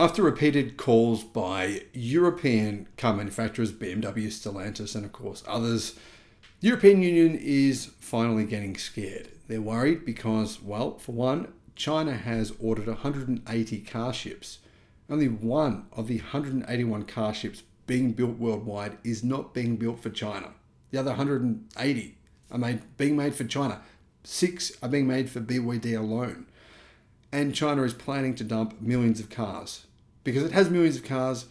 After repeated calls by European car manufacturers, BMW, Stellantis, and of course others, the European Union is finally getting scared. They're worried because, well, for one, China has ordered 180 car ships. Only one of the 181 car ships being built worldwide is not being built for China. The other 180 are being made for China. 6 are being made for BYD alone. And China is planning to dump millions of cars because it has millions of cars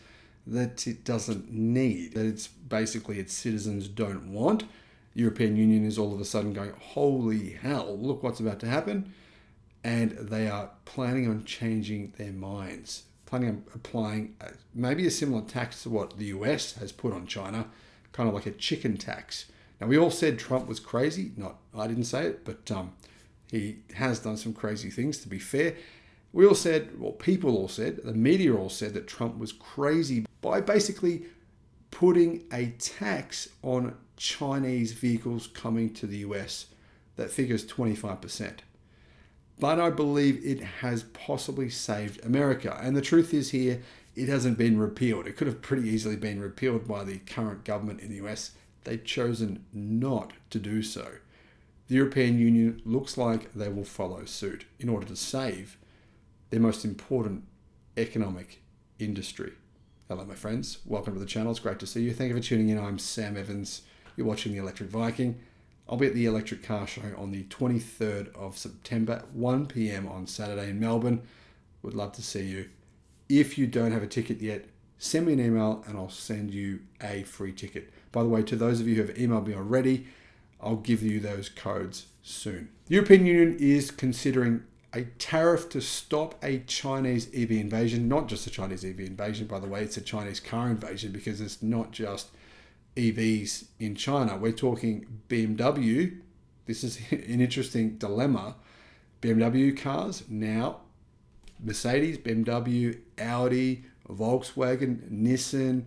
that it doesn't need, that it's basically its citizens don't want. The European Union is all of a sudden going, holy hell, look what's about to happen. And they are planning on changing their minds, planning on applying maybe a similar tax to what the US has put on China, kind of like a chicken tax. Now, we all said Trump was crazy. I didn't say it, but he has done some crazy things, to be fair. We all said, well, people all said, the media all said that Trump was crazy by basically putting a tax on Chinese vehicles coming to the US that figures 25%. But I believe it has possibly saved America. And the truth is here, it hasn't been repealed. It could have pretty easily been repealed by the current government in the US. They've chosen not to do so. The European Union looks like they will follow suit in order to save their most important economic industry. Hello, my friends. Welcome to the channel. It's great to see you. Thank you for tuning in. I'm Sam Evans. You're watching the Electric Viking. I'll be at the Electric Car Show on the 23rd of September at 1 p.m. on Saturday in Melbourne. Would love to see you. If you don't have a ticket yet, send me an email and I'll send you a free ticket. By the way, to those of you who have emailed me already, I'll give you those codes soon. The European Union is considering a tariff to stop a Chinese EV invasion. Not just a Chinese EV invasion, by the way, it's a Chinese car invasion because it's not just EVs in China. We're talking BMW. This is an interesting dilemma. BMW cars now, Mercedes, BMW, Audi, Volkswagen, Nissan,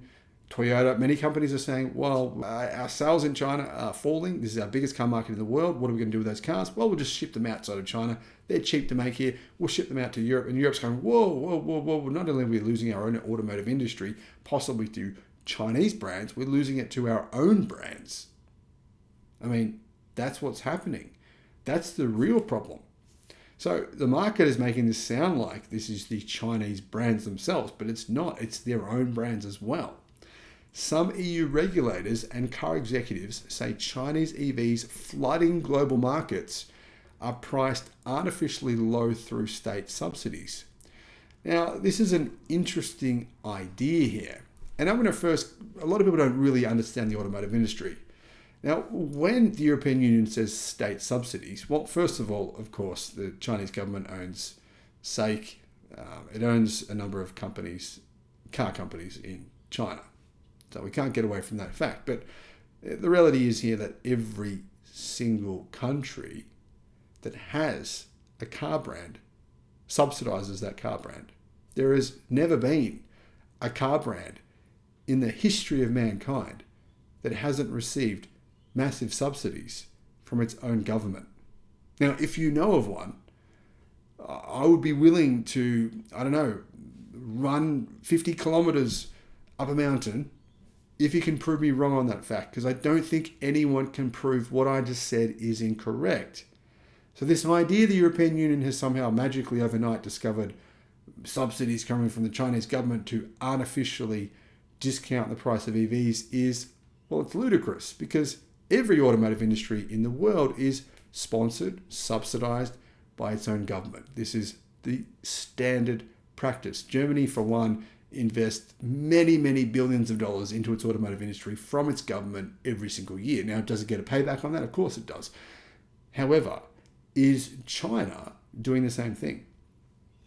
Toyota. Many companies are saying, well, our sales in China are falling. This is our biggest car market in the world. What are we going to do with those cars? Well, we'll just ship them outside of China. They're cheap to make here. We'll ship them out to Europe. And Europe's going, whoa. Not only are we losing our own automotive industry, possibly to Chinese brands, we're losing it to our own brands. I mean, that's what's happening. That's the real problem. So the market is making this sound like this is the Chinese brands themselves, but it's not. It's their own brands as well. Some EU regulators and car executives say Chinese EVs flooding global markets are priced artificially low through state subsidies. Now, this is an interesting idea here. And I'm going to first, a lot of people don't really understand the automotive industry. Now, when the European Union says state subsidies, well, first of all, of course, the Chinese government owns SAIC. It owns a number of companies, car companies in China. So we can't get away from that fact. But the reality is here that every single country that has a car brand subsidizes that car brand. There has never been a car brand in the history of mankind that hasn't received massive subsidies from its own government. Now, if you know of one, I would be willing to, run 50 kilometers up a mountain if you can prove me wrong on that fact, because I don't think anyone can prove what I just said is incorrect. So this idea the European Union has somehow magically overnight discovered subsidies coming from the Chinese government to artificially discount the price of EVs is, well, it's ludicrous because every automotive industry in the world is sponsored, subsidized by its own government. This is the standard practice. Germany, for one, invests many, many billions of dollars into its automotive industry from its government every single year. Now, does it get a payback on that? Of course it does. However, is China doing the same thing?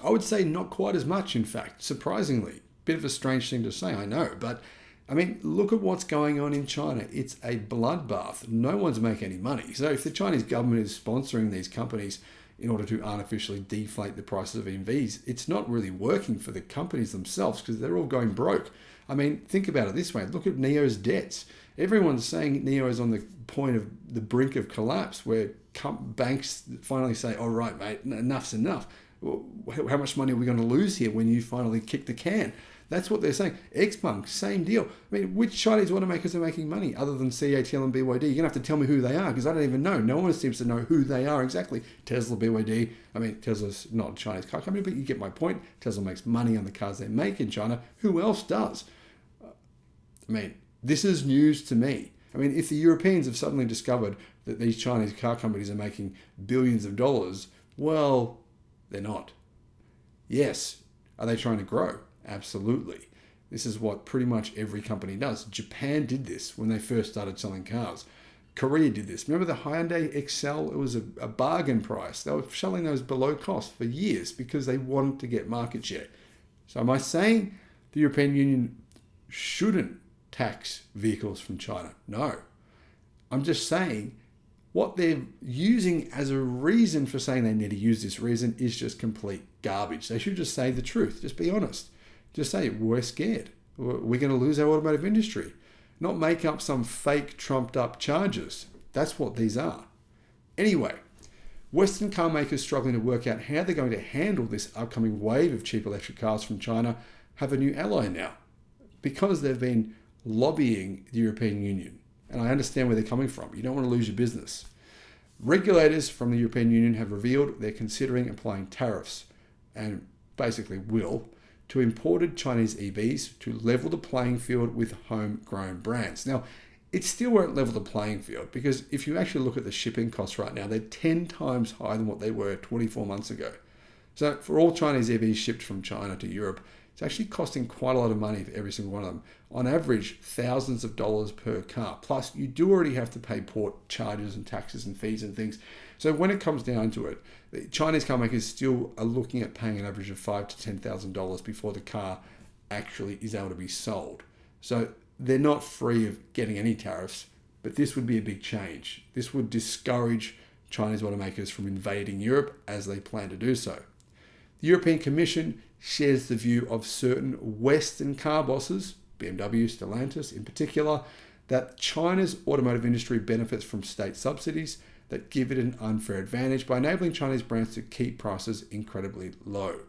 I would say not quite as much, in fact, surprisingly. Bit of a strange thing to say, I know, but I mean, look at what's going on in China. It's a bloodbath. No one's making any money. So if the Chinese government is sponsoring these companies in order to artificially deflate the prices of EVs, it's not really working for the companies themselves because they're all going broke. I mean, think about it this way. Look at NIO's debts. Everyone's saying NIO is on the point of the brink of collapse where banks finally say, all right, mate, enough's enough. How much money are we going to lose here when you finally kick the can? That's what they're saying. Xpeng, same deal. I mean, which Chinese automakers are making money other than CATL and BYD? You're going to have to tell me who they are, because I don't even know. No one seems to know who they are exactly. Tesla, BYD. I mean, Tesla's not a Chinese car company, but you get my point. Tesla makes money on the cars they make in China. Who else does? I mean, this is news to me. I mean, if the Europeans have suddenly discovered that these Chinese car companies are making billions of dollars, well, they're not. Yes. Are they trying to grow? Absolutely. This is what pretty much every company does. Japan did this when they first started selling cars. Korea did this. Remember the Hyundai Excel? It was a bargain price. They were selling those below cost for years because they wanted to get market share. So am I saying the European Union shouldn't tax vehicles from China? No. I'm just saying what they're using as a reason for saying they need to use this reason is just complete garbage. They should just say the truth. Just be honest. Just say, we're scared. We're going to lose our automotive industry. Not make up some fake, trumped-up charges. That's what these are. Anyway, Western car makers struggling to work out how they're going to handle this upcoming wave of cheap electric cars from China have a new ally now, because they've been lobbying the European Union. And I understand where they're coming from. You don't want to lose your business. Regulators from the European Union have revealed they're considering applying tariffs, and basically will, to imported Chinese EVs to level the playing field with homegrown brands. Now, it still won't level the playing field, because if you actually look at the shipping costs right now, they're 10 times higher than what they were 24 months ago. So for all Chinese EVs shipped from China to Europe, it's actually costing quite a lot of money for every single one of them. On average, thousands of dollars per car. Plus, you do already have to pay port charges and taxes and fees and things. So when it comes down to it, the Chinese car makers still are looking at paying an average of $5,000 to $10,000 before the car actually is able to be sold. So they're not free of getting any tariffs, but this would be a big change. This would discourage Chinese automakers from invading Europe as they plan to do so. The European Commission shares the view of certain Western car bosses, BMW, Stellantis in particular, that China's automotive industry benefits from state subsidies that give it an unfair advantage by enabling Chinese brands to keep prices incredibly low.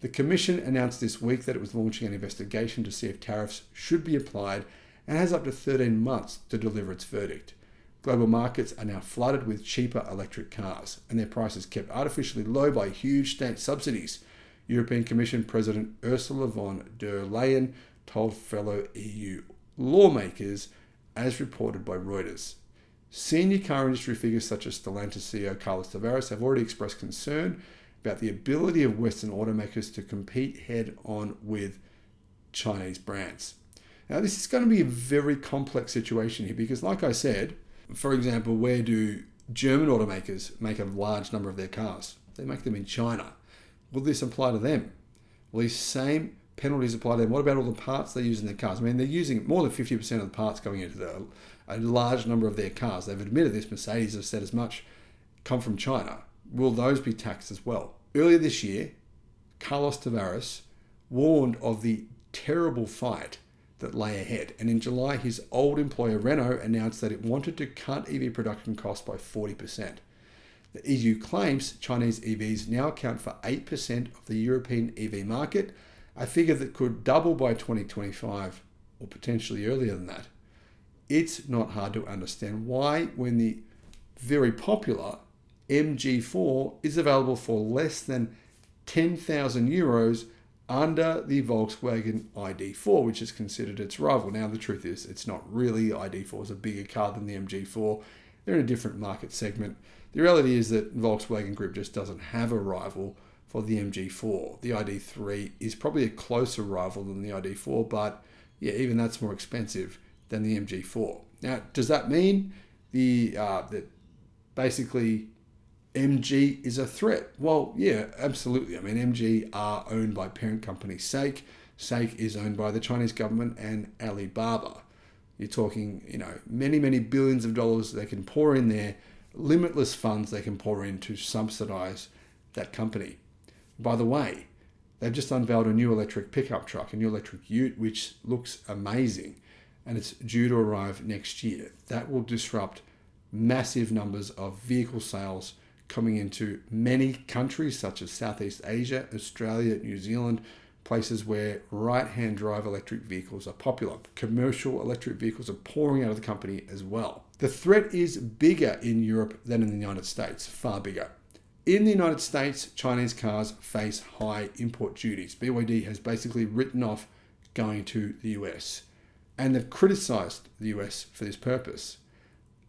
The Commission announced this week that it was launching an investigation to see if tariffs should be applied, and has up to 13 months to deliver its verdict. Global markets are now flooded with cheaper electric cars, and their prices kept artificially low by huge state subsidies. European Commission President Ursula von der Leyen told fellow EU lawmakers, as reported by Reuters. Senior car industry figures such as Stellantis CEO Carlos Tavares have already expressed concern about the ability of Western automakers to compete head-on with Chinese brands. Now, this is going to be a very complex situation here because, like I said, for example, where do German automakers make a large number of their cars? They make them in China. Will this apply to them? Will these same penalties apply to them? What about all the parts they use in their cars? I mean, they're using more than 50% of the parts going into a large number of their cars. They've admitted this. Mercedes has said as much, come from China. Will those be taxed as well? Earlier this year, Carlos Tavares warned of the terrible fight that lay ahead. And in July, his old employer Renault announced that it wanted to cut EV production costs by 40%. The EU claims Chinese EVs now account for 8% of the European EV market, a figure that could double by 2025 or potentially earlier than that. It's not hard to understand why, when the very popular MG4 is available for less than 10,000 euros under the Volkswagen ID4, which is considered its rival. Now, the truth is, it's not really. ID4 is a bigger car than the MG4. They're in a different market segment. The reality is that Volkswagen Group just doesn't have a rival for the MG4. The ID3 is probably a closer rival than the ID4, but yeah, even that's more expensive than the MG4. Now, does that mean that basically MG is a threat? Well, yeah, absolutely. I mean, MG are owned by parent company SAIC. SAIC is owned by the Chinese government and Alibaba. You're talking, many, many billions of dollars they can pour in there, limitless funds they can pour in to subsidize that company. By the way, they've just unveiled a new electric pickup truck, a new electric ute, which looks amazing, and it's due to arrive next year. That will disrupt massive numbers of vehicle sales coming into many countries such as Southeast Asia, Australia, New Zealand, places where right-hand drive electric vehicles are popular. Commercial electric vehicles are pouring out of the company as well. The threat is bigger in Europe than in the United States, far bigger. In the United States, Chinese cars face high import duties. BYD has basically written off going to the US, and they've criticized the US for this purpose.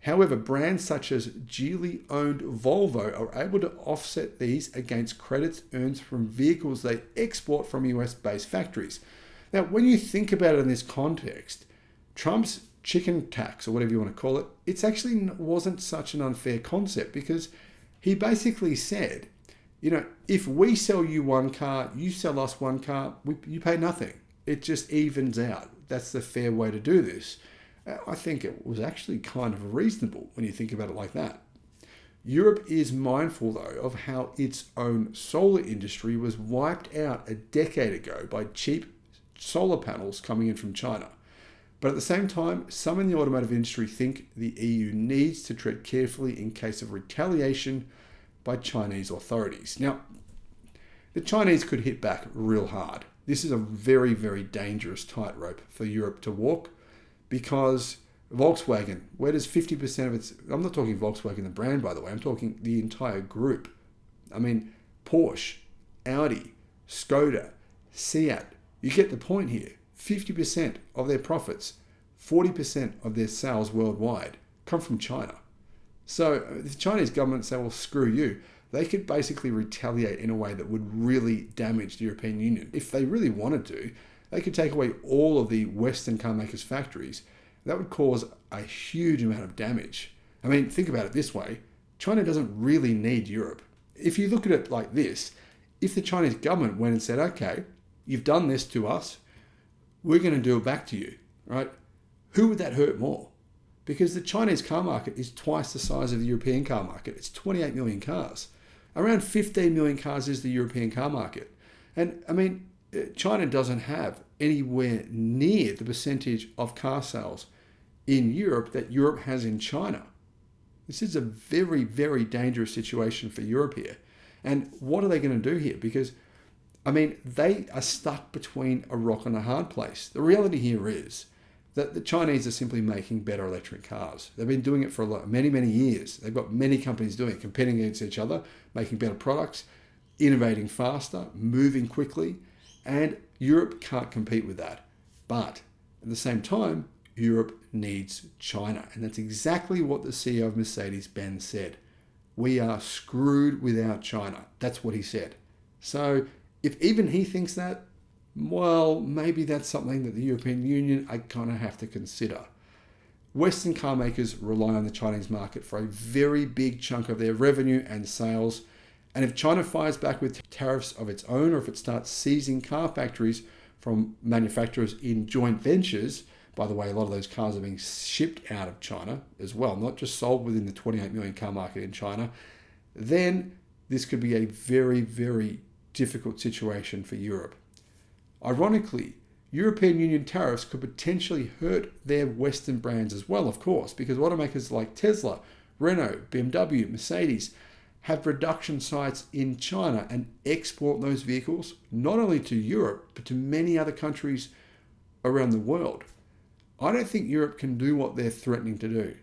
However, brands such as Geely-owned Volvo are able to offset these against credits earned from vehicles they export from US-based factories. Now, when you think about it in this context, Trump's chicken tax, or whatever you want to call it, it actually wasn't such an unfair concept, because he basically said, if we sell you one car, you sell us one car, you pay nothing. It just evens out. That's the fair way to do this. I think it was actually kind of reasonable when you think about it like that. Europe is mindful, though, of how its own solar industry was wiped out a decade ago by cheap solar panels coming in from China. But at the same time, some in the automotive industry think the EU needs to tread carefully in case of retaliation by Chinese authorities. Now, the Chinese could hit back real hard. This is a very, very dangerous tightrope for Europe to walk, because Volkswagen, where does 50% of its... I'm not talking Volkswagen the brand, by the way. I'm talking the entire group. I mean, Porsche, Audi, Skoda, Seat. You get the point here. 50% of their profits, 40% of their sales worldwide come from China. So if the Chinese government say, well, screw you, they could basically retaliate in a way that would really damage the European Union. If they really wanted to, they could take away all of the Western car makers' factories. That would cause a huge amount of damage. I mean, think about it this way. China doesn't really need Europe. If you look at it like this, if the Chinese government went and said, okay, you've done this to us, we're going to do it back to you, right? Who would that hurt more? Because the Chinese car market is twice the size of the European car market. It's 28 million cars. Around 15 million cars is the European car market. And I mean, China doesn't have anywhere near the percentage of car sales in Europe that Europe has in China. This is a very, very dangerous situation for Europe here. And what are they going to do here? Because, I mean, they are stuck between a rock and a hard place. The reality here is that the Chinese are simply making better electric cars. They've been doing it for many, many years. They've got many companies doing it, competing against each other, making better products, innovating faster, moving quickly. And Europe can't compete with that. But at the same time, Europe needs China. And that's exactly what the CEO of Mercedes-Benz said. We are screwed without China. That's what he said. So if even he thinks that, well, maybe that's something that the European Union I kind of have to consider. Western car makers rely on the Chinese market for a very big chunk of their revenue and sales. And if China fires back with tariffs of its own, or if it starts seizing car factories from manufacturers in joint ventures, by the way, a lot of those cars are being shipped out of China as well, not just sold within the 28 million car market in China, then this could be a very, very difficult situation for Europe. Ironically, European Union tariffs could potentially hurt their Western brands as well, of course, because automakers like Tesla, Renault, BMW, Mercedes have production sites in China and export those vehicles not only to Europe, but to many other countries around the world. I don't think Europe can do what they're threatening to do.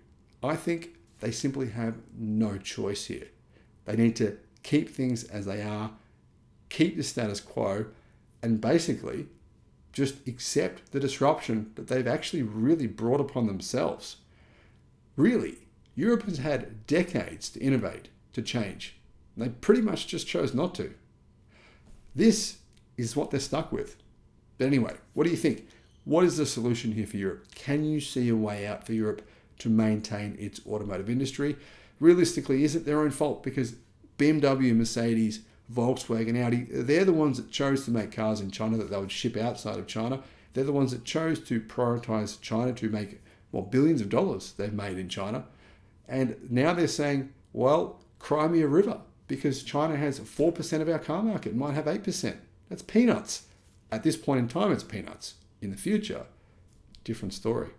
I think they simply have no choice here. They need to keep things as they are, keep the status quo, and basically just accept the disruption that they've actually really brought upon themselves. Really, Europe has had decades to innovate, to change. They pretty much just chose not to. This is what they're stuck with. But anyway, what do you think? What is the solution here for Europe? Can you see a way out for Europe to maintain its automotive industry? Realistically, is it their own fault? Because BMW, Mercedes, Volkswagen, Audi, they're the ones that chose to make cars in China that they would ship outside of China. They're the ones that chose to prioritize China to make, billions of dollars they've made in China. And now they're saying, well, cry me a river, because China has 4% of our car market, might have 8%. That's peanuts. At this point in time, it's peanuts. In the future, different story.